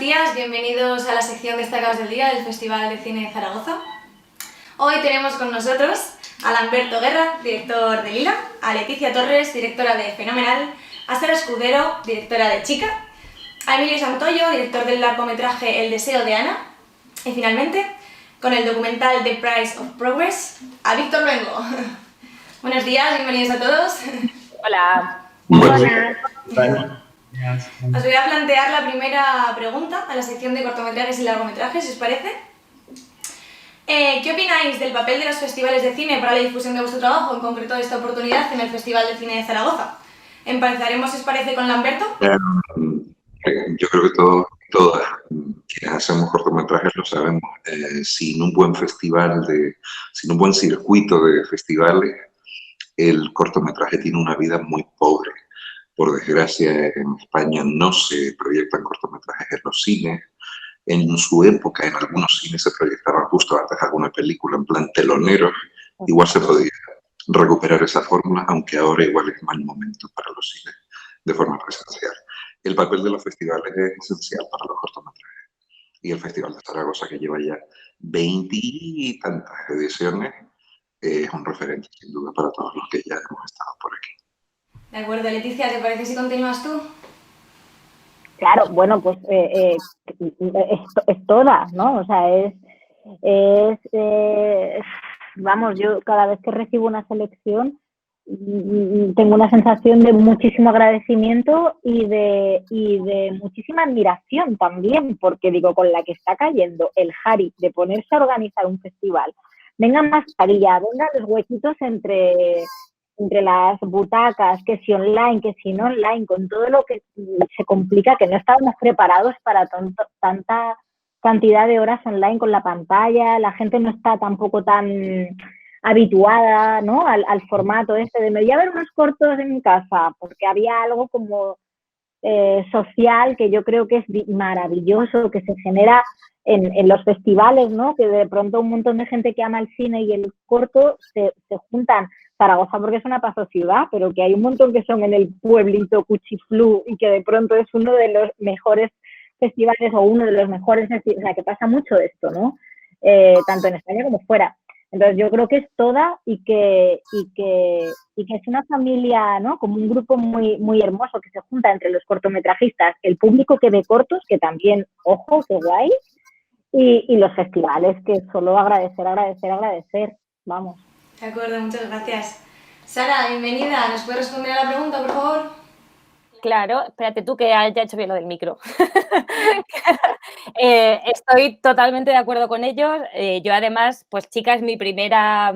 días, bienvenidos a la sección Destacados del Día del Festival de Cine de Zaragoza. Hoy tenemos con nosotros a Lamberto Guerra, director de Lila, a Leticia Torres, directora de Fenomenal, a Sara Escudero, directora de Chica, a Emilio Santoyo, director del largometraje El deseo de Ana, y finalmente, con el documental The Price of Progress, a Víctor Luengo. Buenos días, bienvenidos a todos. Hola. Buenas. Os voy a plantear la primera pregunta a la sección de cortometrajes y largometrajes, si os parece. ¿Qué opináis del papel de los festivales de cine para la difusión de vuestro trabajo, en concreto de esta oportunidad en el Festival de Cine de Zaragoza? Empezaremos, si os parece, con Lamberto. Yo creo que todas quienes hacemos cortometrajes lo sabemos. Sin un buen sin un buen circuito de festivales, el cortometraje tiene una vida muy pobre. Por desgracia, en España no se proyectan cortometrajes en los cines. En su época, en algunos cines se proyectaba justo antes alguna película en plan telonero. Igual se podía recuperar esa fórmula, aunque ahora igual es mal momento para los cines de forma presencial. El papel de los festivales es esencial para los cortometrajes. Y el Festival de Zaragoza, que lleva ya 20 y tantas ediciones, es un referente sin duda para todos los que ya hemos estado por aquí. De acuerdo, Leticia, ¿te parece si continúas tú? Claro, bueno, pues es toda, ¿no? O sea, vamos, yo cada vez que recibo una selección tengo una sensación de muchísimo agradecimiento y de muchísima admiración también, porque digo, con la que está cayendo el Jari de ponerse a organizar un festival, venga mascarilla, venga los huequitos entre las butacas, que si online, que si no online, con todo lo que se complica, que no estábamos preparados para tanta cantidad de horas online con la pantalla, la gente no está tampoco tan habituada, ¿no? al formato este de me voy a ver unos cortos en mi casa, porque había algo como social que yo creo que es maravilloso, que se genera en los festivales, ¿no? Que de pronto un montón de gente que ama el cine y el corto se juntan. Zaragoza porque es una paso ciudad, pero que hay un montón que son en el pueblito Cuchiflú y que de pronto es uno de los mejores festivales o uno de los mejores festivales, o sea, que pasa mucho esto, ¿no? Tanto en España como fuera. Entonces yo creo que es toda y que es una familia, ¿no? Como un grupo muy, muy hermoso que se junta entre los cortometrajistas, el público que ve cortos, que también, ojo, qué guay, y los festivales, que solo agradecer, vamos. De acuerdo, muchas gracias. Sara, bienvenida. ¿Nos puedes responder a la pregunta, por favor? Claro, espérate tú que ya he hecho bien lo del micro. Estoy totalmente de acuerdo con ellos. Yo además, pues Chica es mi primera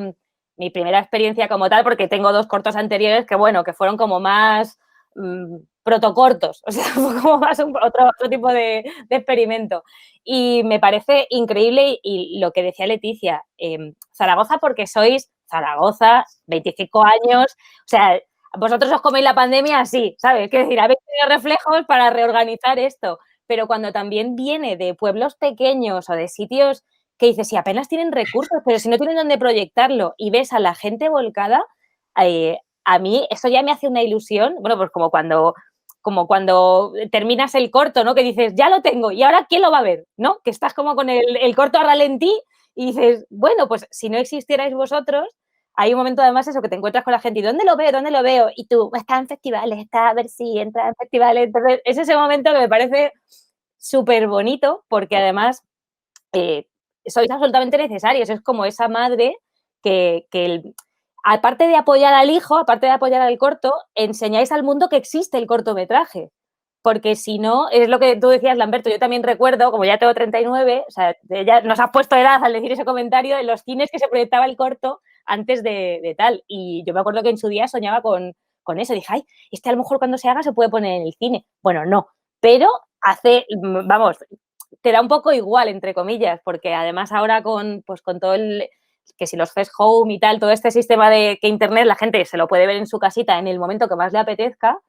experiencia como tal, porque tengo 2 cortos anteriores que, bueno, que fueron como más protocortos, o sea, fue como más otro tipo de experimento. Y me parece increíble y lo que decía Leticia, Zaragoza porque sois Zaragoza, 25 años, o sea, vosotros os coméis la pandemia así, ¿sabes? Quiero decir, habéis tenido reflejos para reorganizar esto, pero cuando también viene de pueblos pequeños o de sitios que dices, si apenas tienen recursos, pero si no tienen dónde proyectarlo y ves a la gente volcada, a mí eso ya me hace una ilusión, bueno, pues como cuando terminas el corto, ¿no? Que dices, ya lo tengo, ¿y ahora quién lo va a ver? ¿No? Que estás como con el corto a ralentí y dices, bueno, pues si no existierais vosotros, hay un momento además eso que te encuentras con la gente y ¿dónde lo veo? ¿Dónde lo veo? Y tú, está en festivales, está a ver si entra en festivales. Entonces, es ese momento que me parece súper bonito porque además sois absolutamente necesarios. Es como esa madre que aparte de apoyar al hijo, aparte de apoyar al corto, enseñáis al mundo que existe el cortometraje. Porque si no, es lo que tú decías, Lamberto, yo también recuerdo, como ya tengo 39, o sea, ya nos has puesto edad al decir ese comentario, en los cines que se proyectaba el corto antes de tal. Y yo me acuerdo que en su día soñaba con eso. Dije, ay, a lo mejor cuando se haga se puede poner en el cine. Bueno, no. Pero vamos, te da un poco igual, entre comillas, porque además ahora con todo que si los Fest Home y tal, todo este sistema de que Internet la gente se lo puede ver en su casita en el momento que más le apetezca,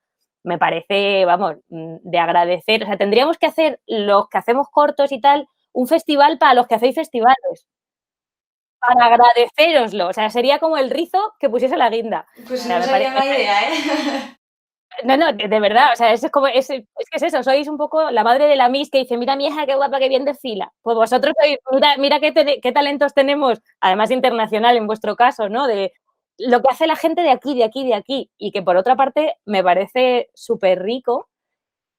me parece, vamos, de agradecer. O sea, tendríamos que hacer, los que hacemos cortos y tal, un festival para los que hacéis festivales. Para agradeceroslo. O sea, sería como el rizo que pusiese la guinda. Pues o sea, no sería mala idea, ¿eh? No, no, de verdad, o sea, es como, es que es eso, sois un poco la madre de la Miss que dice, mira mi hija, qué guapa, qué bien desfila. Pues vosotros sois, mira qué talentos tenemos, además internacional en vuestro caso, ¿no? De lo que hace la gente de aquí, de aquí, de aquí. Y que por otra parte me parece súper rico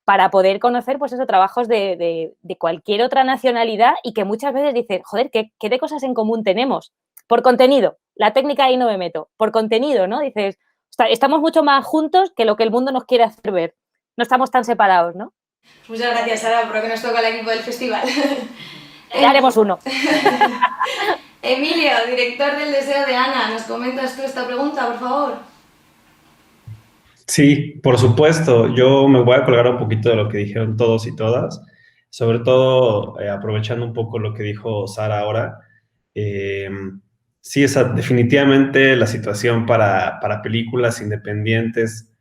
para poder conocer, pues esos trabajos de cualquier otra nacionalidad y que muchas veces dicen, joder, ¿qué de cosas en común tenemos? Por contenido, la técnica ahí no me meto, por contenido, ¿no? Dices, estamos mucho más juntos que lo que el mundo nos quiere hacer ver. No estamos tan separados, ¿no? Muchas gracias, Sara, por lo que nos toca el equipo del festival. Ya haremos uno. Emilio, director del Deseo de Ana, ¿nos comentas tú esta pregunta, por favor? Sí, por supuesto. Yo me voy a colgar un poquito de lo que dijeron todos y todas, sobre todo aprovechando un poco lo que dijo Sara ahora. Eh, sí, definitivamente la situación para películas independientes,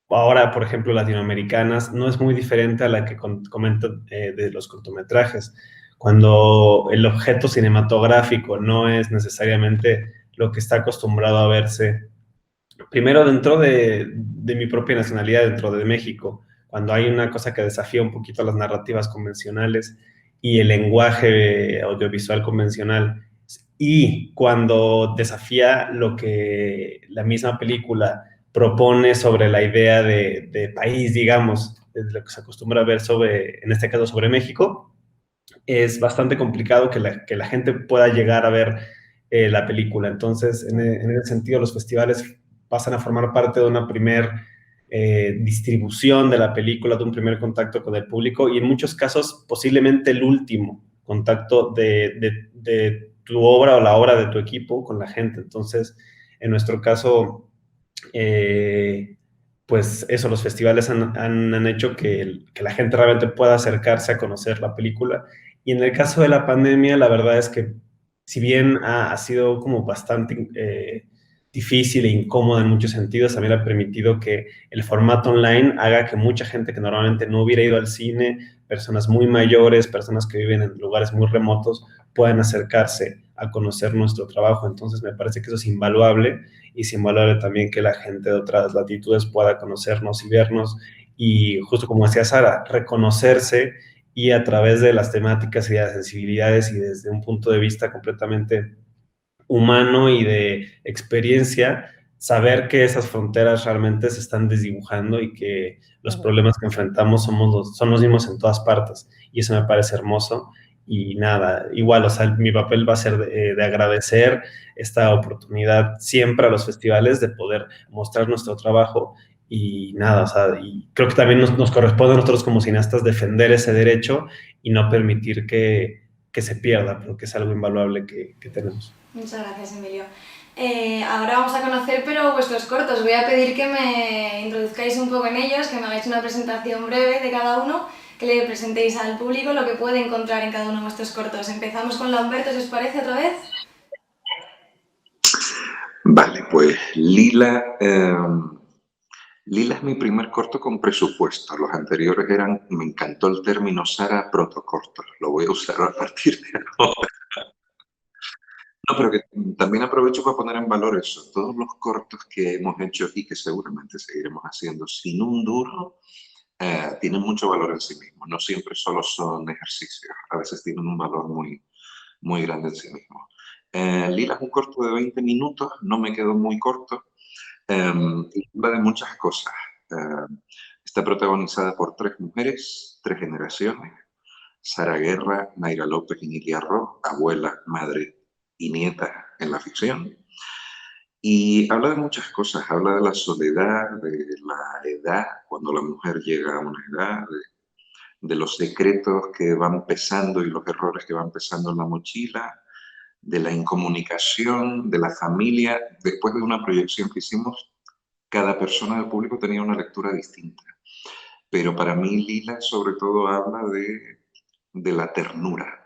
ahora, por ejemplo, latinoamericanas, no es muy diferente a la que comento de los cortometrajes. Cuando el objeto cinematográfico no es necesariamente lo que está acostumbrado a verse primero dentro de mi propia nacionalidad, dentro de México, cuando hay una cosa que desafía un poquito las narrativas convencionales y el lenguaje audiovisual convencional, y cuando desafía lo que la misma película propone sobre la idea de país, digamos, de lo que se acostumbra a ver sobre, en este caso, sobre México, es bastante complicado que la gente pueda llegar a ver la película. Entonces, en ese sentido, los festivales pasan a formar parte de una primer distribución de la película, de un primer contacto con el público y en muchos casos posiblemente el último contacto de tu obra o la obra de tu equipo con la gente. Entonces, en nuestro caso, pues eso, los festivales han hecho que la gente realmente pueda acercarse a conocer la película. Y en el caso de la pandemia, la verdad es que si bien ha sido como bastante difícil e incómoda en muchos sentidos, también ha permitido que el formato online haga que mucha gente que normalmente no hubiera ido al cine, personas muy mayores, personas que viven en lugares muy remotos, puedan acercarse a conocer nuestro trabajo. Entonces me parece que eso es invaluable y es invaluable también que la gente de otras latitudes pueda conocernos y vernos y justo como decía Sara, reconocerse y a través de las temáticas y de las sensibilidades y desde un punto de vista completamente humano y de experiencia, saber que esas fronteras realmente se están desdibujando y que los problemas que enfrentamos son los mismos en todas partes. Y eso me parece hermoso. Y nada, igual, o sea, mi papel va a ser de agradecer esta oportunidad siempre a los festivales de poder mostrar nuestro trabajo y nada, o sea, y creo que también nos corresponde a nosotros como cineastas defender ese derecho y no permitir que se pierda, porque es algo invaluable que tenemos. Muchas gracias, Emilio. Ahora vamos a conocer pero vuestros cortos. Os voy a pedir que me introduzcáis un poco en ellos, que me hagáis una presentación breve de cada uno, que le presentéis al público lo que puede encontrar en cada uno de vuestros cortos. Empezamos con Lamberto, si os parece, otra vez. Vale, pues Lila, Lila es mi primer corto con presupuesto. Los anteriores eran, me encantó el término Sara, protocortos. Lo voy a usar a partir de ahora. No, pero que también aprovecho para poner en valor eso. Todos los cortos que hemos hecho y que seguramente seguiremos haciendo sin un duro, tienen mucho valor en sí mismos. No siempre solo son ejercicios. A veces tienen un valor muy, muy grande en sí mismos. Lila es un corto de 20 minutos, no me quedó muy corto. Y habla de muchas cosas. Está protagonizada por 3 mujeres, 3 generaciones. Sara Guerra, Mayra López y Nilia Ross, abuela, madre y nieta en la ficción. Y habla de muchas cosas, habla de la soledad, de la edad, cuando la mujer llega a una edad, de los secretos que van pesando y los errores que van pesando en la mochila, de la incomunicación, de la familia. Después de una proyección que hicimos, cada persona del público tenía una lectura distinta. Pero para mí Lila sobre todo habla de la ternura.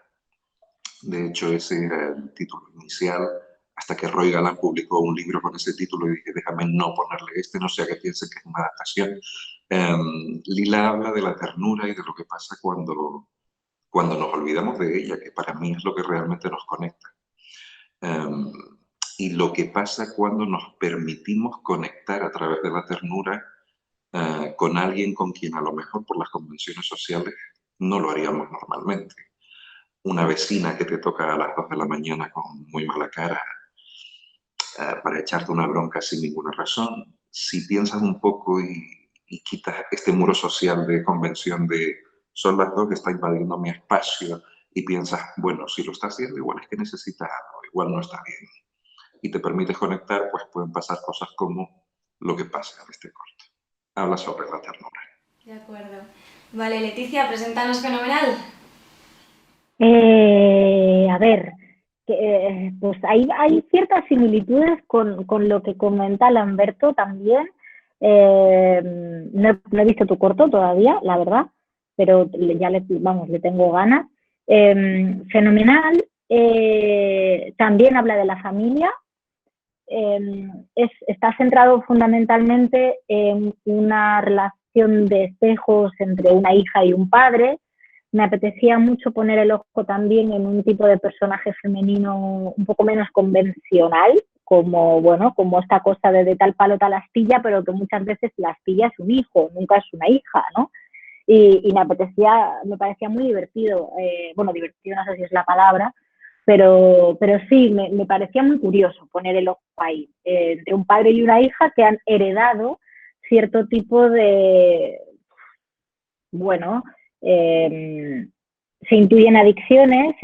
De hecho, ese era el título inicial, hasta que Roy Galán publicó un libro con ese título y dije, déjame no ponerle este, no sea que piense que es una adaptación. Lila habla de la ternura y de lo que pasa cuando nos olvidamos de ella, que para mí es lo que realmente nos conecta. Y lo que pasa cuando nos permitimos conectar a través de la ternura con alguien con quien a lo mejor por las convenciones sociales no lo haríamos normalmente. Una vecina que te toca a las 2 de la mañana con muy mala cara para echarte una bronca sin ninguna razón. Si piensas un poco y quitas este muro social de convención de son las 2 que está invadiendo mi espacio y piensas, bueno, si lo está haciendo igual es que necesita algo, igual no está bien. Y te permites conectar, pues pueden pasar cosas como lo que pasa en este corto. Habla sobre la ternura. De acuerdo. Vale, Leticia, preséntanos Fenomenal. A ver, pues hay ciertas similitudes con lo que comenta Lamberto también. No he visto tu corto todavía, la verdad, pero ya le tengo ganas. Fenomenal. También habla de la familia. Está centrado fundamentalmente en una relación de espejos entre una hija y un padre. Me apetecía mucho poner el ojo también en un tipo de personaje femenino un poco menos convencional, como, bueno, como esta cosa de tal palo tal astilla, pero que muchas veces la astilla es un hijo, nunca es una hija, ¿no? Y me parecía muy divertido, bueno, divertido no sé si es la palabra, pero sí, me parecía muy curioso poner el ojo ahí, entre un padre y una hija que han heredado cierto tipo de, bueno, se intuyen adicciones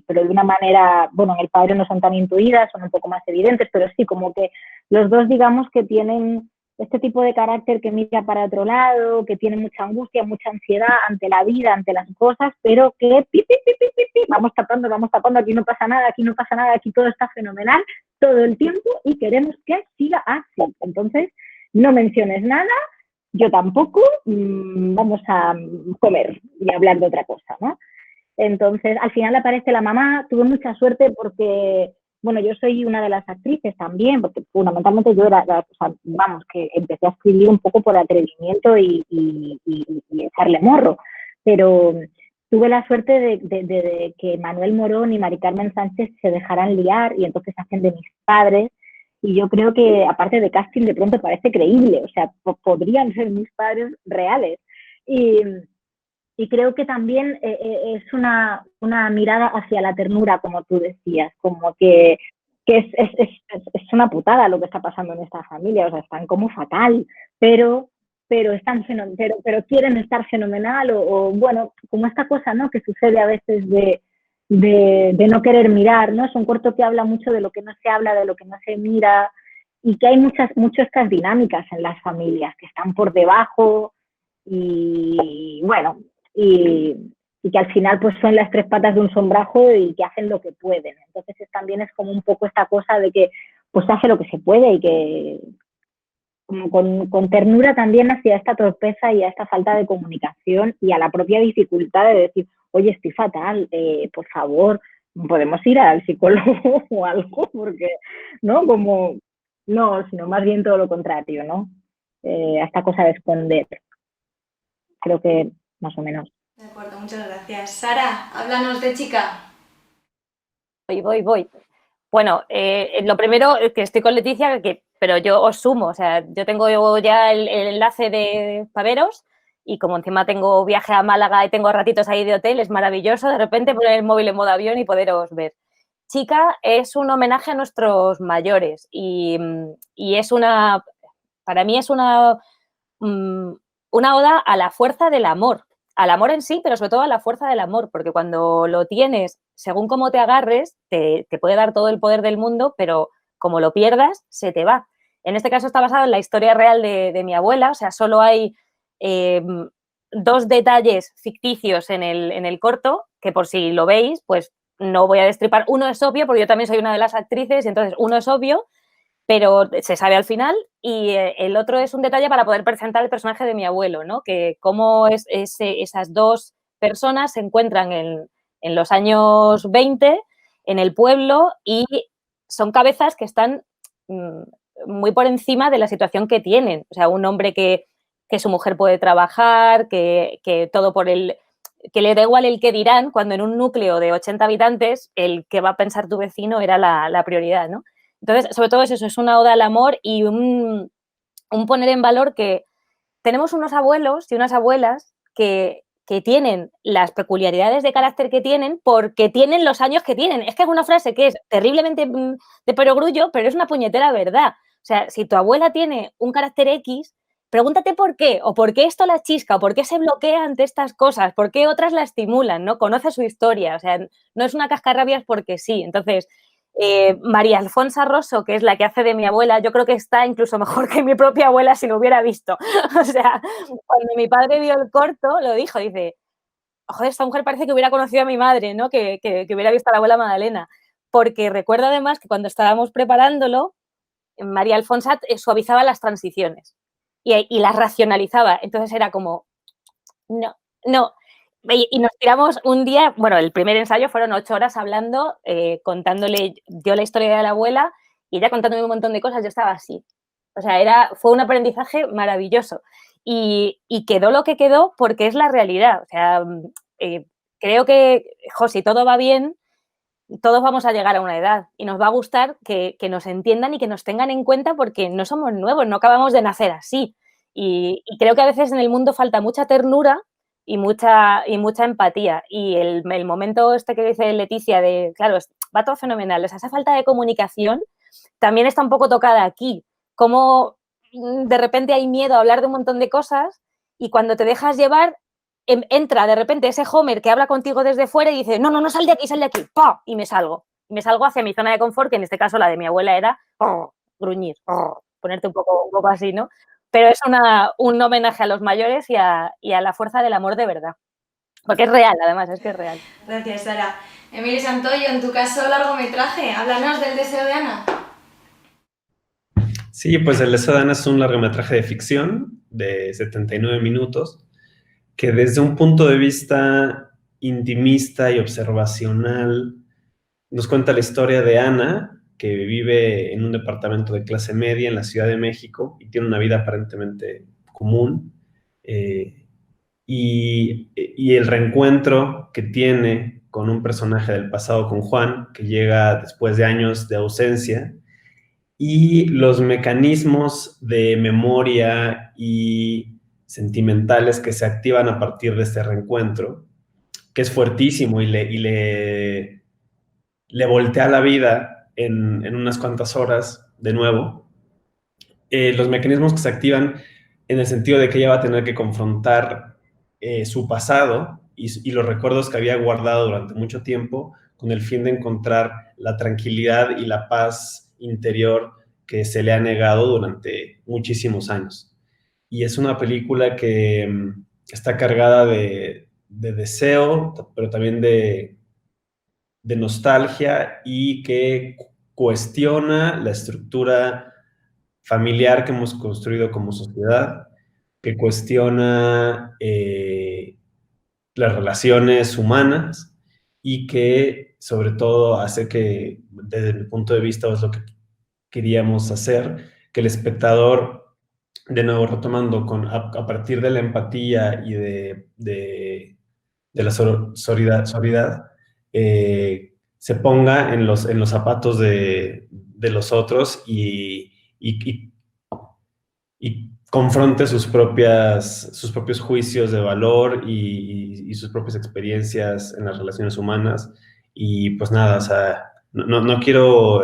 pero de una manera, bueno, en el padre no son tan intuidas, son un poco más evidentes, pero sí, como que los dos digamos que tienen este tipo de carácter que mira para otro lado, que tiene mucha angustia, mucha ansiedad ante la vida, ante las cosas, pero que vamos tapando, aquí no pasa nada, aquí todo está fenomenal todo el tiempo y queremos que siga así. Entonces, no menciones nada, yo tampoco, vamos a comer y hablar de otra cosa, ¿no? Entonces, al final aparece la mamá, tuve mucha suerte porque, bueno, yo soy una de las actrices también, porque fundamentalmente yo que empecé a escribir un poco por atrevimiento y echarle morro, pero tuve la suerte de que Manuel Morón y Mari Carmen Sánchez se dejaran liar y entonces hacen de mis padres. Y yo creo que, aparte de casting, de pronto parece creíble, o sea, podrían ser mis padres reales. Y creo que también es una mirada hacia la ternura, como tú decías, como que es una putada lo que está pasando en esta familia, o sea, están como fatal, pero quieren estar fenomenal, o bueno, como esta cosa, ¿no?, que sucede a veces de no querer mirar, ¿no? Es un corto que habla mucho de lo que no se habla, de lo que no se mira, y que hay muchas estas dinámicas en las familias que están por debajo y bueno, y que al final pues son las tres patas de un sombrajo y que hacen lo que pueden. Entonces también es como un poco esta cosa de que pues hace lo que se puede y que como con ternura también hacia esta torpeza y a esta falta de comunicación y a la propia dificultad de decir, oye, estoy fatal, por favor, podemos ir al psicólogo o algo, porque, ¿no? Como, no, sino más bien todo lo contrario, ¿no? A esta cosa de esconder. Creo que más o menos. De acuerdo, muchas gracias. Sara, háblanos de Chica. Voy. Bueno, lo primero es que estoy con Leticia, pero yo os sumo, o sea, yo tengo ya el enlace de Paveros y como encima tengo viaje a Málaga y tengo ratitos ahí de hotel, es maravilloso de repente poner el móvil en modo avión y poderos ver. Chica es un homenaje a nuestros mayores y para mí es una oda a la fuerza del amor. Al amor en sí, pero sobre todo a la fuerza del amor, porque cuando lo tienes, según cómo te agarres, te puede dar todo el poder del mundo, pero como lo pierdas, se te va. En este caso está basado en la historia real de mi abuela, o sea, solo hay 2 detalles ficticios en el corto, que por si lo veis, pues no voy a destripar. Uno es obvio, porque yo también soy una de las actrices, y entonces uno es obvio, pero se sabe al final, y el otro es un detalle para poder presentar el personaje de mi abuelo, ¿no? Que cómo esas 2 personas se encuentran en los años 20 en el pueblo y son cabezas que están muy por encima de la situación que tienen. O sea, un hombre que su mujer puede trabajar, que todo que le da igual el que dirán, cuando en un núcleo de 80 habitantes el que va a pensar tu vecino era la prioridad, ¿no? Entonces, sobre todo eso, es una oda al amor y un un poner en valor que tenemos unos abuelos y unas abuelas que tienen las peculiaridades de carácter que tienen porque tienen los años que tienen. Es que es una frase que es terriblemente de perogrullo, pero es una puñetera verdad. O sea, si tu abuela tiene un carácter X, pregúntate por qué, o por qué esto la chisca, o por qué se bloquea ante estas cosas, por qué otras la estimulan, ¿no? Conoce su historia, o sea, no es una cascarrabias porque sí. Entonces, María Alfonsa Rosso, que es la que hace de mi abuela, yo creo que está incluso mejor que mi propia abuela si lo hubiera visto. O sea, cuando mi padre vio el corto, lo dijo, dice, joder, esta mujer parece que hubiera conocido a mi madre, ¿no? Que hubiera visto a la abuela Magdalena. Porque recuerdo además que cuando estábamos preparándolo, María Alfonsa suavizaba las transiciones y las racionalizaba. Entonces era como, no, no. Y nos tiramos un día, bueno, el primer ensayo fueron 8 horas hablando, contándole yo la historia de la abuela y ella contándome un montón de cosas, yo estaba así. O sea, fue un aprendizaje maravilloso. Y quedó lo que quedó porque es la realidad. O sea, creo que, si todo va bien, todos vamos a llegar a una edad y nos va a gustar que nos entiendan y que nos tengan en cuenta porque no somos nuevos, no acabamos de nacer así. Y creo que a veces en el mundo falta mucha ternura y mucha empatía. Y el momento este que dice Leticia de, claro, va todo fenomenal, esa falta de comunicación también está un poco tocada aquí. Como de repente hay miedo a hablar de un montón de cosas y cuando te dejas llevar, entra de repente ese Homer que habla contigo desde fuera y dice, no, sal de aquí, ¡pah! Y me salgo. Y me salgo hacia mi zona de confort, que en este caso la de mi abuela era gruñir, ponerte un poco así, ¿no? Pero es un homenaje a los mayores y a la fuerza del amor de verdad. Porque es real, además, es que es real. Gracias, Sara. Emilio Santoyo, en tu caso, largometraje, háblanos del deseo de Ana. Sí, pues El deseo de Ana es un largometraje de ficción de 79 minutos que desde un punto de vista intimista y observacional nos cuenta la historia de Ana, que vive en un departamento de clase media en la Ciudad de México y tiene una vida aparentemente común. Y el reencuentro que tiene con un personaje del pasado, con Juan, que llega después de años de ausencia, y los mecanismos de memoria y sentimentales que se activan a partir de este reencuentro, que es fuertísimo y le voltea la vida en unas cuantas horas de nuevo. Los mecanismos que se activan en el sentido de que ella va a tener que confrontar su pasado y los recuerdos que había guardado durante mucho tiempo con el fin de encontrar la tranquilidad y la paz interior que se le ha negado durante muchísimos años. Y es una película que está cargada de deseo, pero también de nostalgia y que cuestiona la estructura familiar que hemos construido como sociedad, que cuestiona las relaciones humanas y que sobre todo hace que, desde mi punto de vista, es lo que queríamos hacer, que el espectador, de nuevo retomando, a partir de la empatía y de la sororidad, se ponga en los zapatos de los otros y confronte sus propios juicios de valor y sus propias experiencias en las relaciones humanas. Y pues nada, o sea, no quiero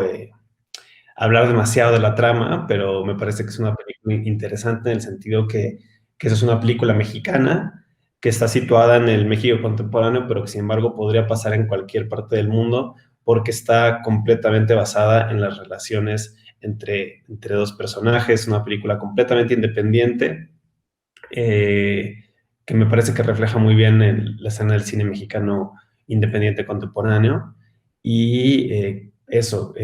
hablar demasiado de la trama, pero me parece que es una película interesante en el sentido que esa es una película mexicana que está situada en el México contemporáneo, pero que sin embargo podría pasar en cualquier parte del mundo porque está completamente basada en las relaciones entre dos personajes, una película completamente independiente, que me parece que refleja muy bien la escena del cine mexicano independiente contemporáneo, y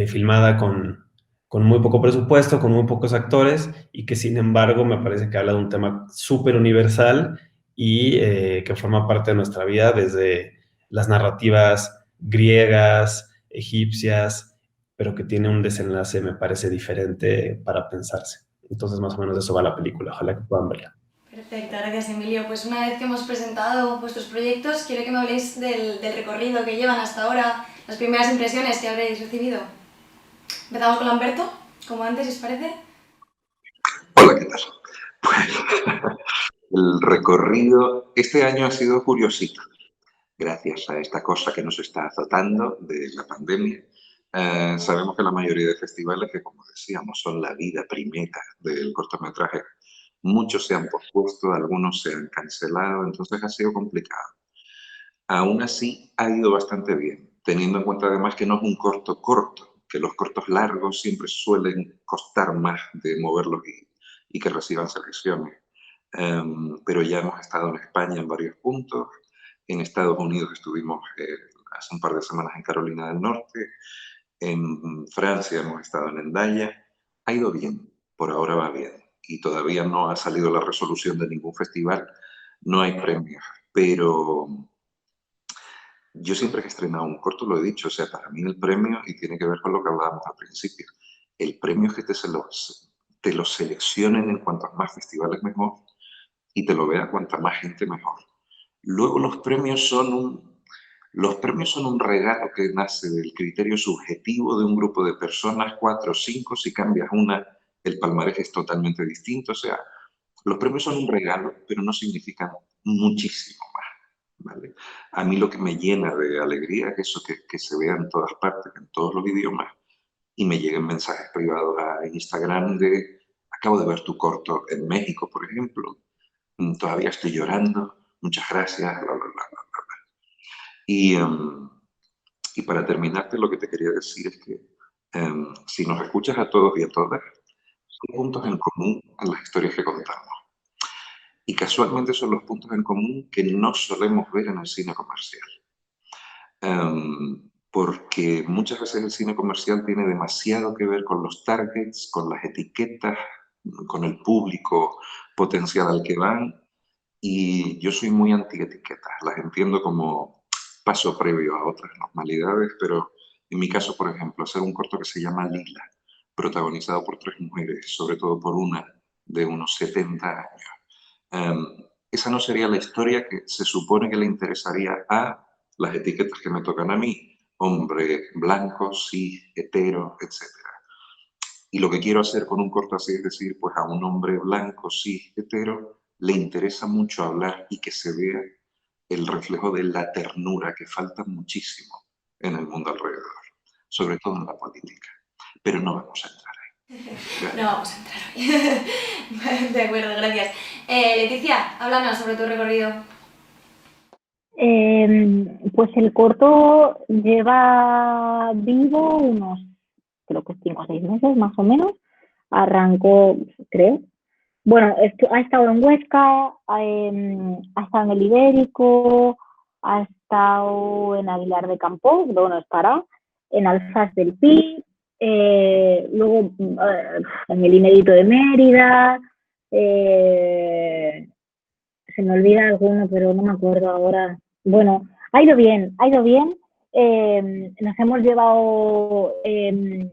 filmada con muy poco presupuesto, con muy pocos actores, y que sin embargo me parece que habla de un tema súper universal y que forma parte de nuestra vida desde las narrativas griegas, egipcias, pero que tiene un desenlace, me parece, diferente para pensarse. Entonces, más o menos de eso va la película. Ojalá que puedan verla. Perfecto, gracias Emilio. Pues una vez que hemos presentado vuestros proyectos, quiero que me habléis del recorrido que llevan hasta ahora, las primeras impresiones que habréis recibido. Empezamos con Lamberto, como antes, si os parece. Hola, ¿qué tal? Pues el recorrido este año ha sido curiosito, gracias a esta cosa que nos está azotando de la pandemia. Sabemos que la mayoría de festivales, que como decíamos, son la vida primera del cortometraje, muchos se han pospuesto, algunos se han cancelado, entonces ha sido complicado. Aún así, ha ido bastante bien, teniendo en cuenta además que no es un corto corto, que los cortos largos siempre suelen costar más de moverlos y que reciban selecciones. Pero ya hemos estado en España en varios puntos, en Estados Unidos estuvimos hace un par de semanas en Carolina del Norte, en Francia hemos estado en Hendaya. Ha ido bien, por ahora va bien, y todavía no ha salido la resolución de ningún festival, no hay premios, pero yo siempre que he estrenado un corto lo he dicho, o sea, para mí el premio, y tiene que ver con lo que hablábamos al principio, el premio es que te lo seleccionen en cuantos más festivales mejor y te lo vea cuanta más gente mejor. Luego los premios son un regalo que nace del criterio subjetivo de un grupo de personas, 4 o 5, si cambias una, el palmarés es totalmente distinto, o sea, los premios son un regalo, pero no significan muchísimo más, ¿vale? A mí lo que me llena de alegría es eso, que se vea en todas partes, en todos los idiomas, y me lleguen mensajes privados a Instagram de acabo de ver tu corto en México, por ejemplo, todavía estoy llorando, muchas gracias, bla, bla, bla, bla, bla. Y para terminarte, lo que te quería decir es que si nos escuchas a todos y a todas, hay puntos en común en las historias que contamos. Y casualmente son los puntos en común que no solemos ver en el cine comercial. Porque muchas veces el cine comercial tiene demasiado que ver con los targets, con las etiquetas, con el público potencial al que van, y yo soy muy anti-etiquetas, las entiendo como paso previo a otras normalidades, pero en mi caso, por ejemplo, hacer un corto que se llama Lila, protagonizado por 3 mujeres, sobre todo por una de unos 70 años. Esa no sería la historia que se supone que le interesaría a las etiquetas que me tocan a mí, hombre blanco, cis, hetero, etc. Y lo que quiero hacer con un corto así es decir, pues a un hombre blanco, cis, hetero, le interesa mucho hablar y que se vea el reflejo de la ternura que falta muchísimo en el mundo alrededor, sobre todo en la política. Pero no vamos a entrar ahí. No vamos a entrar hoy. De acuerdo, gracias. Leticia, háblanos sobre tu recorrido. Pues el corto lleva vivo unos, creo que 5 o 6 meses más o menos. Arrancó, creo. Bueno, ha estado en Huesca, ha estado en el Ibérico, ha estado en Aguilar de Campoo, bueno, estará, en Alfaz del Pi, luego en el Inédito de Mérida, se me olvida alguno, pero no me acuerdo ahora. Bueno, ha ido bien, ha ido bien. Nos hemos llevado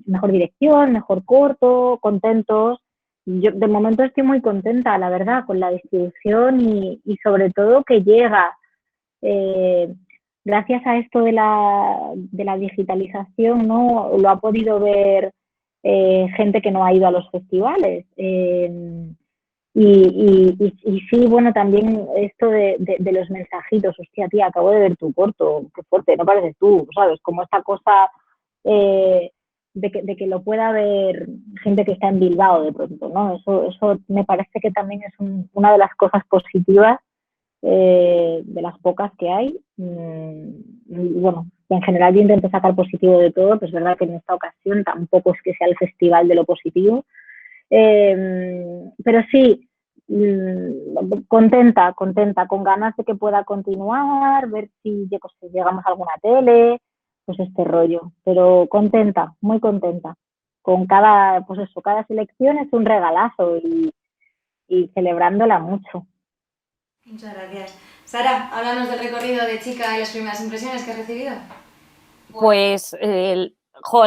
mejor dirección, mejor corto, contentos. Yo de momento estoy muy contenta, la verdad, con la distribución y sobre todo que llega. Gracias a esto de la digitalización, ¿no? Lo ha podido ver gente que no ha ido a los festivales. Y sí, bueno, también esto de los mensajitos, hostia, tía, acabo de ver tu corto, qué fuerte, no pareces tú, ¿sabes? Como esta cosa de que lo pueda ver gente que está en Bilbao de pronto, ¿no? Eso me parece que también es una de las cosas positivas, de las pocas que hay. Bueno, en general yo intento sacar positivo de todo, pues es verdad que en esta ocasión tampoco es que sea el festival de lo positivo. Pero sí, contenta, con ganas de que pueda continuar, ver si llegamos a alguna tele, pues este rollo. Pero contenta, muy contenta. Con cada selección es un regalazo y celebrándola mucho. Muchas gracias. Sara, háblanos del recorrido de chica y las primeras impresiones que has recibido. Pues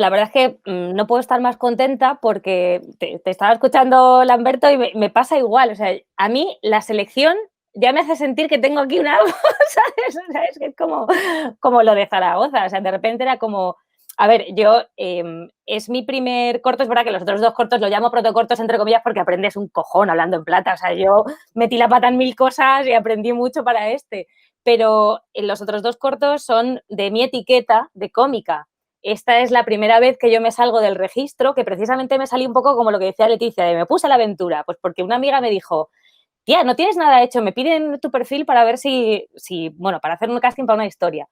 la verdad es que no puedo estar más contenta porque te estaba escuchando, Lamberto, y me pasa igual. O sea, a mí la selección ya me hace sentir que tengo aquí una voz, ¿sabes? O sea, es que es como lo de Zaragoza. O sea, de repente era como, A ver, yo es mi primer corto, es verdad que los otros 2 cortos los llamo protocortos entre comillas porque aprendes un cojón hablando en plata, o sea, yo metí la pata en 1000 cosas y aprendí mucho para este, pero los otros 2 cortos son de mi etiqueta de cómica. Esta es la primera vez que yo me salgo del registro, que precisamente me salí un poco como lo que decía Leticia, de me puse a la aventura, pues porque una amiga me dijo, tía, no tienes nada hecho, me piden tu perfil para ver bueno, para hacer un casting para una historia,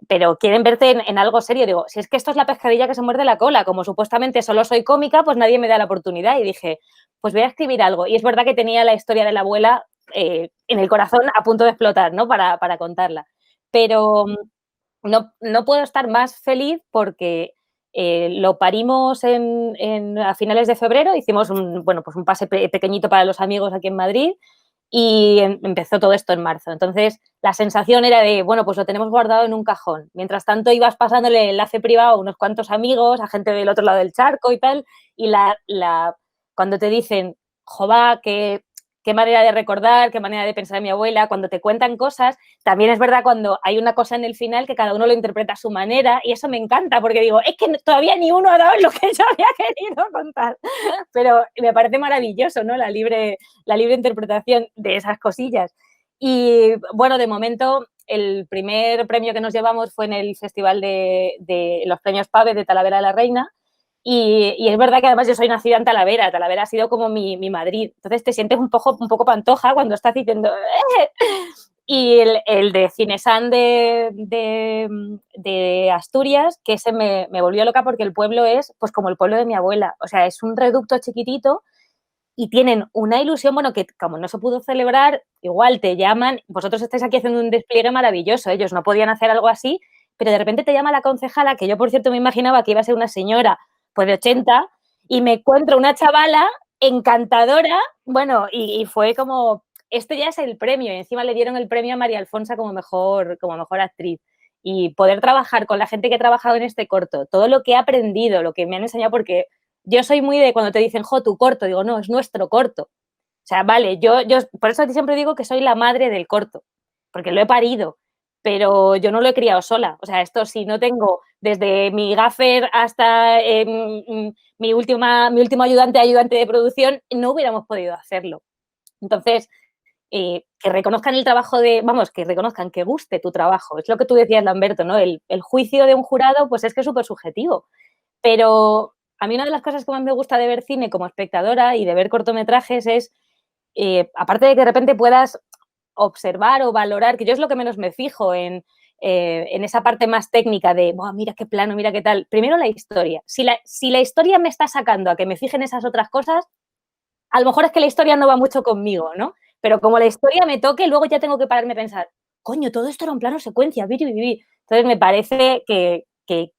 pero quieren verte en algo serio. Digo, si es que esto es la pescadilla que se muerde la cola, como supuestamente solo soy cómica, pues nadie me da la oportunidad. Y dije, pues voy a escribir algo. Y es verdad que tenía la historia de la abuela en el corazón a punto de explotar, ¿no? Para contarla. Pero no puedo estar más feliz porque lo parimos a finales de febrero, hicimos pues un pase pequeñito para los amigos aquí en Madrid y empezó todo esto en marzo. Entonces, la sensación era de, bueno, pues lo tenemos guardado en un cajón. Mientras tanto, ibas pasándole el enlace privado a unos cuantos amigos, a gente del otro lado del charco y tal, y cuando te dicen, jova, qué manera de recordar, qué manera de pensar en mi abuela, cuando te cuentan cosas, también es verdad cuando hay una cosa en el final que cada uno lo interpreta a su manera y eso me encanta porque digo, es que todavía ni uno ha dado lo que yo había querido contar, pero me parece maravilloso, ¿no? La libre interpretación de esas cosillas. Y bueno, de momento el primer premio que nos llevamos fue en el Festival de los Premios Pave de Talavera de la Reina. Y es verdad que además yo soy nacida en Talavera, Talavera ha sido como mi Madrid, entonces te sientes un poco pantoja cuando estás diciendo Y el de Cinesan de Asturias, que ese me volvió loca porque el pueblo es pues como el pueblo de mi abuela, o sea, es un reducto chiquitito y tienen una ilusión, bueno, que como no se pudo celebrar, igual te llaman, vosotros estáis aquí haciendo un despliegue maravilloso, ellos no podían hacer algo así, pero de repente te llama la concejala, que yo por cierto me imaginaba que iba a ser una señora pues de 80, y me encuentro una chavala encantadora, bueno, y fue como, esto ya es el premio, y encima le dieron el premio a María Alfonsa como mejor actriz. Y poder trabajar con la gente que he trabajado en este corto, todo lo que he aprendido, lo que me han enseñado, porque yo soy muy de cuando te dicen, jo, tu corto, digo, no, es nuestro corto. O sea, vale, yo por eso siempre digo que soy la madre del corto, porque lo he parido, pero yo no lo he criado sola. O sea, esto si no tengo desde mi gaffer hasta mi último ayudante de producción, no hubiéramos podido hacerlo. Entonces, que reconozcan el trabajo que reconozcan, que guste tu trabajo. Es lo que tú decías, Lamberto, ¿no? El juicio de un jurado, pues es que es súper subjetivo. Pero a mí una de las cosas que más me gusta de ver cine como espectadora y de ver cortometrajes es, aparte de que de repente puedas observar o valorar, que yo es lo que menos me fijo en esa parte más técnica de, mira qué plano, mira qué tal. Primero la historia. Si la historia me está sacando a que me fije en esas otras cosas, a lo mejor es que la historia no va mucho conmigo, ¿no? Pero como la historia me toque, luego ya tengo que pararme a pensar, coño, todo esto era un plano secuencia, vivi. Entonces me parece que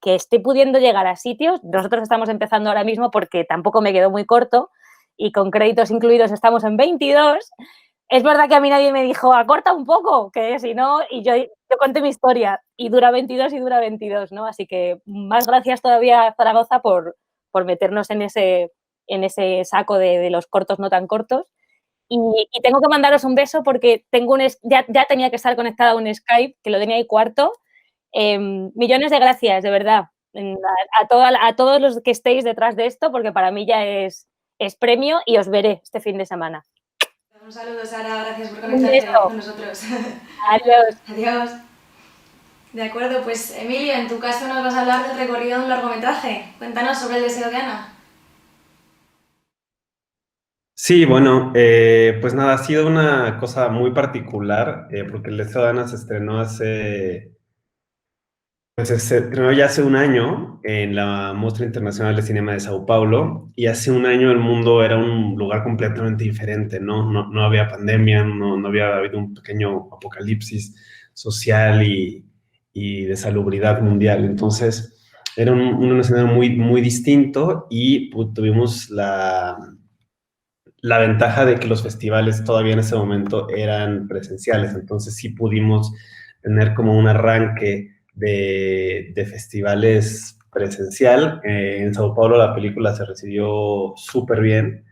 estoy pudiendo llegar a sitios. Nosotros estamos empezando ahora mismo porque tampoco me quedó muy corto y con créditos incluidos estamos en 22. Es verdad que a mí nadie me dijo, acorta un poco, que si no, y yo conté mi historia y dura 22, ¿no? Así que más gracias todavía a Zaragoza por meternos en ese saco de los cortos no tan cortos. Y tengo que mandaros un beso porque ya tenía que estar conectada a un Skype, que lo tenía ahí cuarto. Millones de gracias, de verdad, a todos los que estéis detrás de esto, porque para mí ya es premio y os veré este fin de semana. Un saludo, Sara, gracias por conectarte con nosotros. Adiós. Adiós. De acuerdo, pues Emilio, en tu caso nos vas a hablar del recorrido de un largometraje. Cuéntanos sobre El deseo de Ana. Sí, bueno, pues nada, ha sido una cosa muy particular, porque El deseo de Ana se estrenó ya hace un año en la Mostra Internacional de Cinema de Sao Paulo, y hace un año el mundo era un lugar completamente diferente, ¿no? No había pandemia, no había habido un pequeño apocalipsis social y de salubridad mundial. Entonces, era un escenario muy, muy distinto y pues, tuvimos la ventaja de que los festivales todavía en ese momento eran presenciales, entonces sí pudimos tener como un arranque de festivales presencial. En Sao Paulo la película se recibió súper bien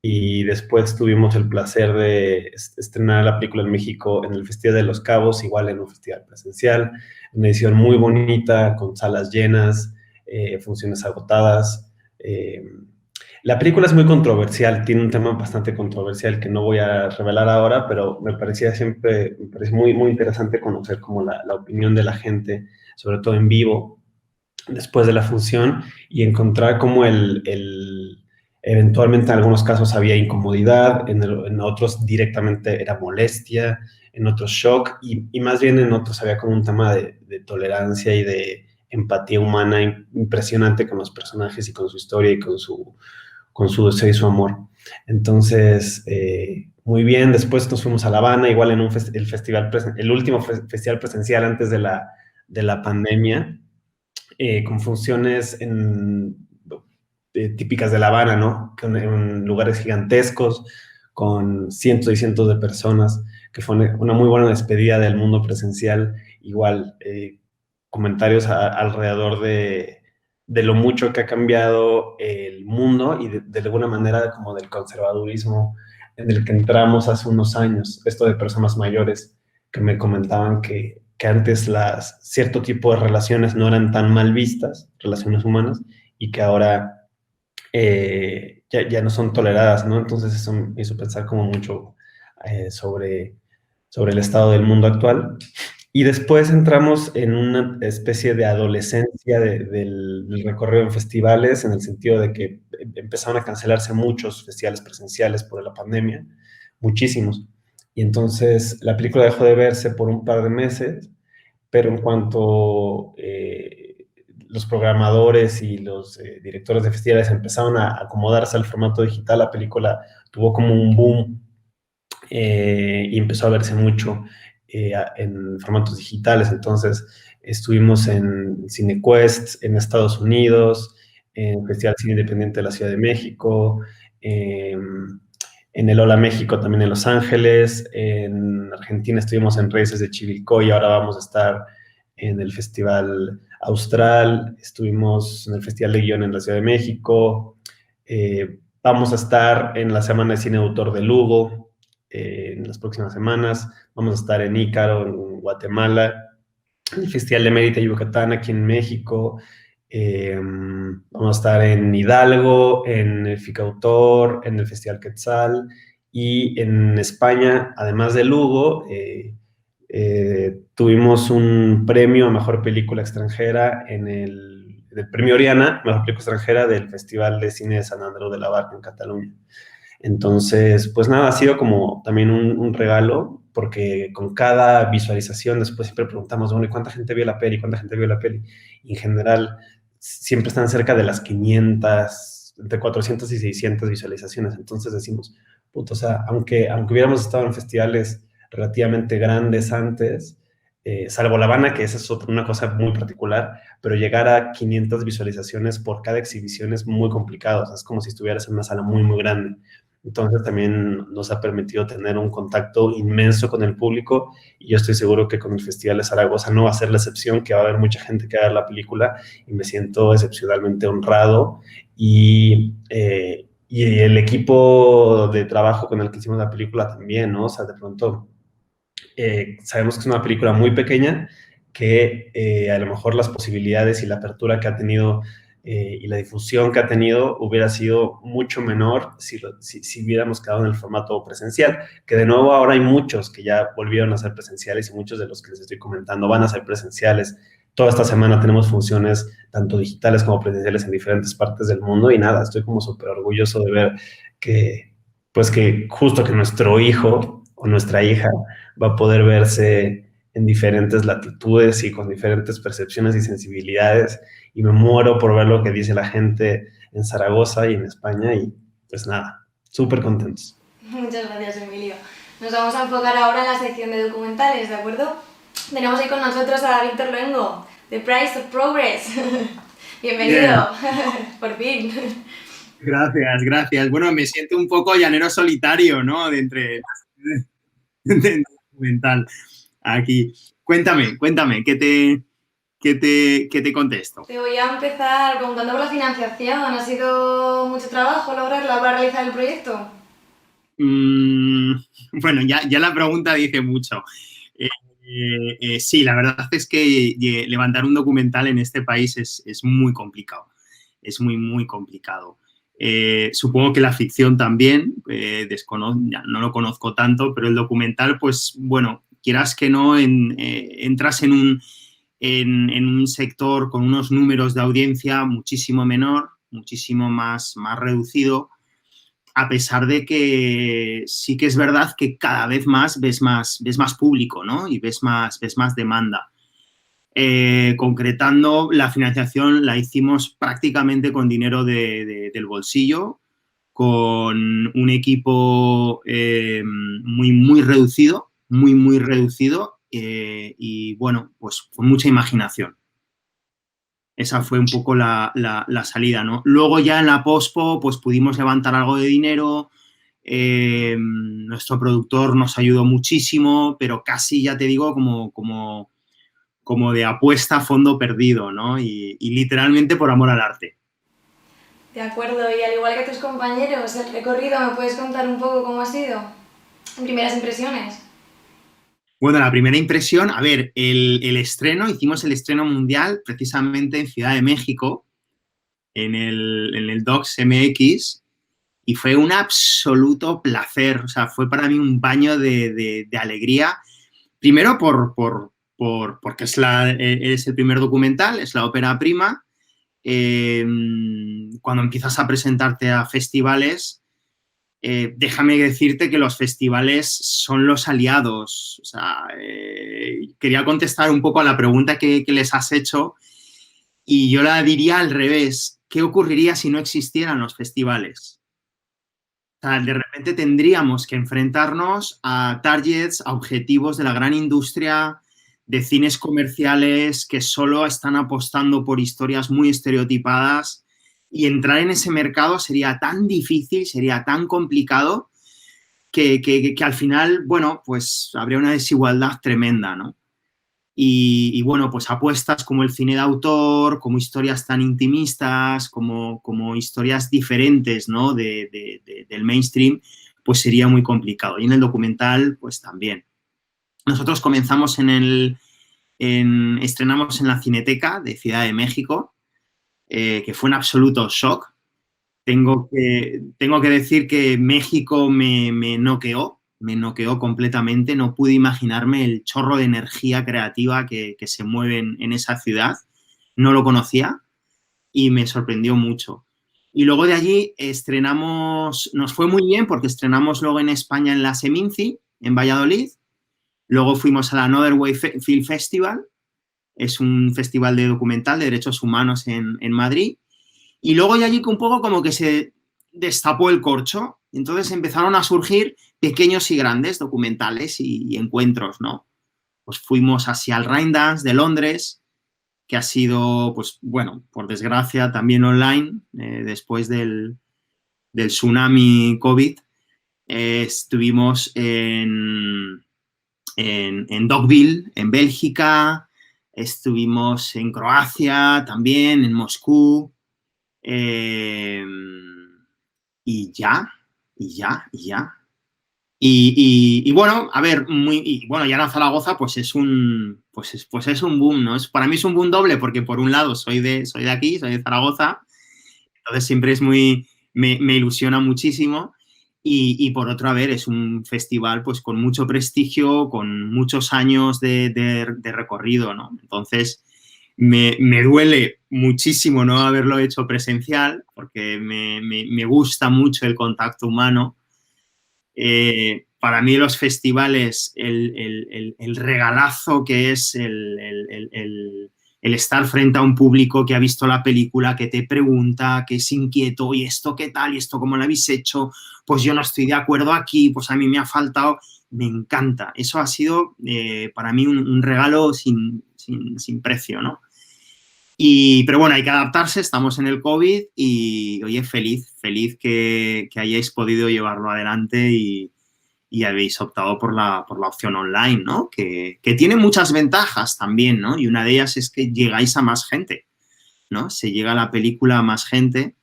y después tuvimos el placer de estrenar la película en México en el Festival de Los Cabos, igual en un festival presencial, una edición muy bonita, con salas llenas, funciones agotadas. La película es muy controversial, tiene un tema bastante controversial que no voy a revelar ahora, pero me parece muy, muy interesante conocer como la opinión de la gente, sobre todo en vivo, después de la función, y encontrar cómo eventualmente en algunos casos había incomodidad, en otros directamente era molestia, en otros shock, y más bien en otros había como un tema de tolerancia y de empatía humana impresionante con los personajes y con su historia y con su deseo y su amor. Entonces, muy bien, después nos fuimos a La Habana, igual en el último festival presencial antes de la pandemia, con funciones típicas de La Habana, ¿no? En lugares gigantescos, con cientos y cientos de personas, que fue una muy buena despedida del mundo presencial. Igual, comentarios alrededor de lo mucho que ha cambiado el mundo y de alguna manera como del conservadurismo en el que entramos hace unos años. Esto de personas mayores que me comentaban que antes cierto tipo de relaciones no eran tan mal vistas, relaciones humanas, y que ahora ya no son toleradas, ¿no? Entonces eso me hizo pensar como mucho sobre el estado del mundo actual. Y después entramos en una especie de adolescencia del recorrido en festivales, en el sentido de que empezaron a cancelarse muchos festivales presenciales por la pandemia, muchísimos. Y entonces la película dejó de verse por un par de meses, pero en cuanto los programadores y los directores de festivales empezaron a acomodarse al formato digital, la película tuvo como un boom y empezó a verse mucho en formatos digitales. Entonces estuvimos en CineQuest en Estados Unidos, en el Festival Cine Independiente de la Ciudad de México, en el Hola México también en Los Ángeles, en Argentina estuvimos en Raíces de Chivilcoy y ahora vamos a estar en el Festival Austral, estuvimos en el Festival de Guión en la Ciudad de México, vamos a estar en la Semana de Cine Autor de Lugo en las próximas semanas, vamos a estar en Ícaro, en Guatemala, en el Festival de Mérida, Yucatán, aquí en México, vamos a estar en Hidalgo, en el FICAUTOR, en el Festival Quetzal, y en España, además de Lugo, tuvimos un premio a Mejor Película Extranjera en el Premio Oriana, Mejor Película Extranjera del Festival de Cine de San Andreu de la Barca en Cataluña. Entonces, pues nada, ha sido como también un regalo, porque con cada visualización después siempre preguntamos, bueno, ¿y cuánta gente vio la peli? ¿Cuánta gente vio la peli? Y en general siempre están cerca de las 500, entre 400 y 600 visualizaciones. Entonces decimos, puto, o sea, aunque hubiéramos estado en festivales relativamente grandes antes, salvo La Habana, que esa es una cosa muy particular, pero llegar a 500 visualizaciones por cada exhibición es muy complicado. O sea, es como si estuvieras en una sala muy, muy grande. Entonces también nos ha permitido tener un contacto inmenso con el público, y yo estoy seguro que con el Festival de Zaragoza no va a ser la excepción, que va a haber mucha gente que va a ver la película, y me siento excepcionalmente honrado. Y el equipo de trabajo con el que hicimos la película también, ¿no? O sea, de pronto sabemos que es una película muy pequeña, que a lo mejor las posibilidades y la apertura que ha tenido y la difusión que ha tenido hubiera sido mucho menor si hubiéramos quedado en el formato presencial, que de nuevo ahora hay muchos que ya volvieron a ser presenciales y muchos de los que les estoy comentando van a ser presenciales. Toda esta semana tenemos funciones tanto digitales como presenciales en diferentes partes del mundo, y nada, estoy como súper orgulloso de ver que justo que nuestro hijo o nuestra hija va a poder verse en diferentes latitudes y con diferentes percepciones y sensibilidades, y me muero por ver lo que dice la gente en Zaragoza y en España, y pues nada, súper contentos. Muchas gracias, Emilio. Nos vamos a enfocar ahora en la sección de documentales, ¿de acuerdo? Tenemos ahí con nosotros a Víctor Luengo, The Price of Progress. Bienvenido, yeah. Por fin. Gracias. Bueno, me siento un poco llanero solitario, ¿no? De documental aquí. Cuéntame, ¿qué te contesto? Te voy a empezar preguntando por la financiación. ¿Ha sido mucho trabajo lograrla para realizar el proyecto? Bueno, ya la pregunta dice mucho. Sí, la verdad es que levantar un documental en este país es muy complicado. Es muy, muy complicado. Supongo que la ficción también, ya no lo conozco tanto, pero el documental, pues bueno, quieras que no, entras en un sector con unos números de audiencia muchísimo menor, muchísimo más reducido, a pesar de que sí que es verdad que cada vez más ves más público, ¿no? Y ves más demanda. Concretando, la financiación la hicimos prácticamente con dinero del bolsillo, con un equipo muy reducido, muy reducido, y bueno, pues con mucha imaginación. Esa fue un poco la salida, ¿no? Luego ya en la pospo, pues pudimos levantar algo de dinero, nuestro productor nos ayudó muchísimo, pero casi, ya te digo, como de apuesta a fondo perdido, ¿no? Y literalmente por amor al arte. De acuerdo, y al igual que tus compañeros, el recorrido, ¿me puedes contar un poco cómo ha sido? En primeras impresiones. Bueno, la primera impresión, a ver, el estreno, hicimos el estreno mundial precisamente en Ciudad de México, en el Docs MX, y fue un absoluto placer. O sea, fue para mí un baño de alegría. Primero porque es el primer documental, es la ópera prima. Cuando empiezas a presentarte a festivales, déjame decirte que los festivales son los aliados. O sea, quería contestar un poco a la pregunta que les has hecho y yo la diría al revés. ¿Qué ocurriría si no existieran los festivales? O sea, de repente tendríamos que enfrentarnos a targets, a objetivos de la gran industria, de cines comerciales que solo están apostando por historias muy estereotipadas, y entrar en ese mercado sería tan difícil, sería tan complicado que al final, bueno, pues habría una desigualdad tremenda, ¿no? Y bueno, pues apuestas como el cine de autor, como historias tan intimistas, como historias diferentes, ¿no? Del mainstream, pues sería muy complicado. Y en el documental, pues también. Nosotros comenzamos estrenamos en la Cineteca de Ciudad de México, que fue un absoluto shock. Tengo que decir que México me noqueó completamente. No pude imaginarme el chorro de energía creativa que se mueve en esa ciudad. No lo conocía y me sorprendió mucho. Y luego de allí nos fue muy bien porque estrenamos luego en España en la Seminci, en Valladolid. Luego fuimos a la Another Way Film Festival, es un festival de documental de derechos humanos en Madrid. Y luego ya allí un poco como que se destapó el corcho. Entonces empezaron a surgir pequeños y grandes documentales y encuentros, ¿no? Pues fuimos hacia el Raindance de Londres, que ha sido, pues bueno, por desgracia también online, después del tsunami COVID. Estuvimos en Deauville, en Bélgica, estuvimos en Croacia también, en Moscú. Y ya. Y bueno, a ver, ya en Zaragoza pues es un boom, ¿no? Para mí es un boom doble porque por un lado soy de aquí, soy de Zaragoza, entonces siempre me ilusiona muchísimo, y por otro, a ver, es un festival pues con mucho prestigio, con muchos años de recorrido, ¿no? Entonces me duele muchísimo no haberlo hecho presencial porque me gusta mucho el contacto humano. Para mí los festivales, el regalazo que es el estar frente a un público que ha visto la película, que te pregunta, que es inquieto, ¿y esto qué tal? ¿Y esto cómo lo habéis hecho? Pues yo no estoy de acuerdo aquí, pues a mí me ha faltado. Me encanta. Eso ha sido para mí un regalo sin precio, ¿no? Pero bueno, hay que adaptarse, estamos en el COVID y, oye, feliz que hayáis podido llevarlo adelante y habéis optado por la opción online, ¿no? Que tiene muchas ventajas también, ¿no? Y una de ellas es que llegáis a más gente, ¿no? Se llega a la película a más gente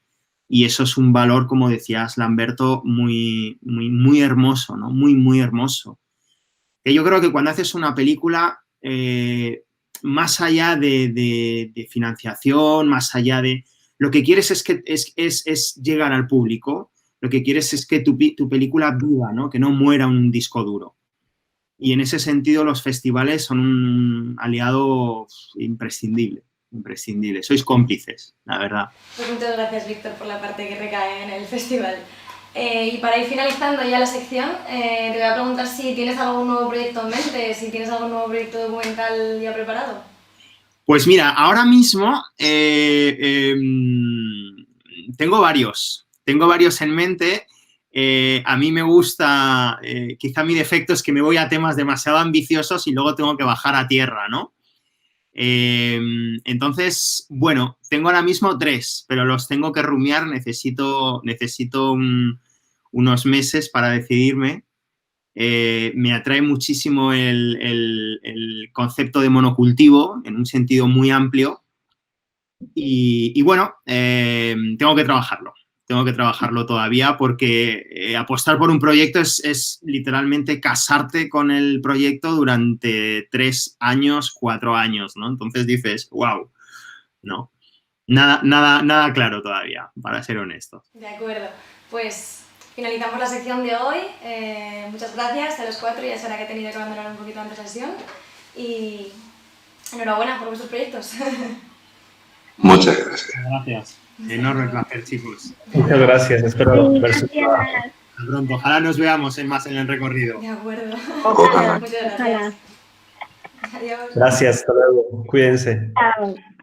y eso es un valor, como decías, Lamberto, muy hermoso, ¿no? Muy hermoso. que yo creo que cuando haces una película, más allá de financiación, más allá de... Lo que quieres es llegar al público, lo que quieres es que tu película viva, ¿no? Que no muera un disco duro. Y en ese sentido los festivales son un aliado imprescindible, imprescindible. Sois cómplices, la verdad. Pues muchas gracias, Víctor, por la parte que recae en el festival. Y para ir finalizando ya la sección, te voy a preguntar si tienes algún nuevo proyecto en mente, si tienes algún nuevo proyecto documental ya preparado. Pues mira, ahora mismo tengo varios en mente. A mí me gusta, quizá mi defecto es que me voy a temas demasiado ambiciosos y luego tengo que bajar a tierra, ¿no? Entonces, bueno, tengo ahora mismo 3, pero los tengo que rumiar, necesito unos meses para decidirme. Me atrae muchísimo el concepto de monocultivo en un sentido muy amplio y bueno, tengo que trabajarlo todavía porque apostar por un proyecto es literalmente casarte con el proyecto durante 3 años, 4 años, ¿no? Entonces dices, wow, no, nada claro todavía, para ser honesto. De acuerdo, pues finalizamos la sección de hoy. Muchas gracias a los 4 y a Sara, que he tenido que abandonar un poquito antes la sesión, y enhorabuena por vuestros proyectos. Muchas gracias. Gracias. Enorme placer, chicos. Muchas gracias. Espero verse. Gracias. Hasta pronto. Ojalá nos veamos más en el recorrido. De acuerdo. Ojalá. Muchas gracias. Adiós. Gracias. Hasta luego. Cuídense. Chao.